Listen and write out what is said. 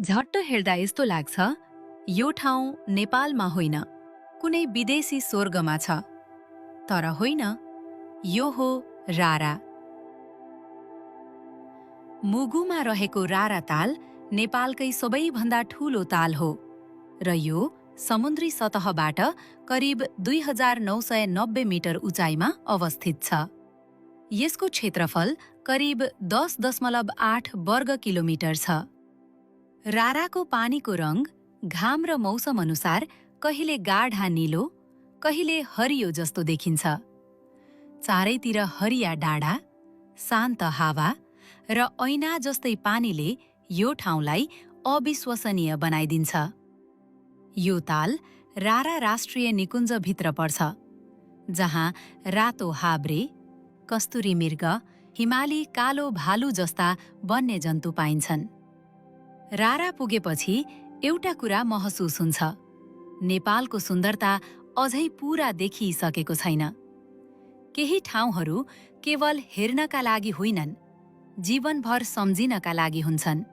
झट्ट हेर्दा यस्तो लाग्छ यो ठाउँ नेपालमा होइन, कुनै विदेशी स्वर्गमा छ। तर होइन, यो हो रारा। मुगुमा रहेको रारा ताल नेपालकै सबैभन्दा ठूलो ताल हो र यो समुद्री सतहबाट करिब 2990 मिटर उचाइमा अवस्थित छ। यसको क्षेत्रफल करिब 10.8 वर्ग किलोमिटर छ। राराको पानीको रङ घाम र मौसम अनुसार कहिले गाढा नीलो, कहिले हरियो जस्तो देखिन्छ। चारैतिर हरिया डाँडा, शान्त हावा र ऐना जस्तै पानीले यो ठाउँलाई अविश्वसनीय बनाइदिन्छ। यो ताल रारा राष्ट्रिय निकुञ्जभित्र पर्छ, जहाँ रातो हाब्रे, कस्तुरी मृग, हिमाली कालो भालु जस्ता वन्यजन्तु पाइन्छन्। रारा पुगेपछि एउटा कुरा महसुस हुन्छ, नेपालको सुन्दरता अझै पूरा देखिसकेको छैन। केही ठाउँहरू केवल हेर्नका लागि होइनन्, जीवनभर सम्झिनका लागि हुन्छन्।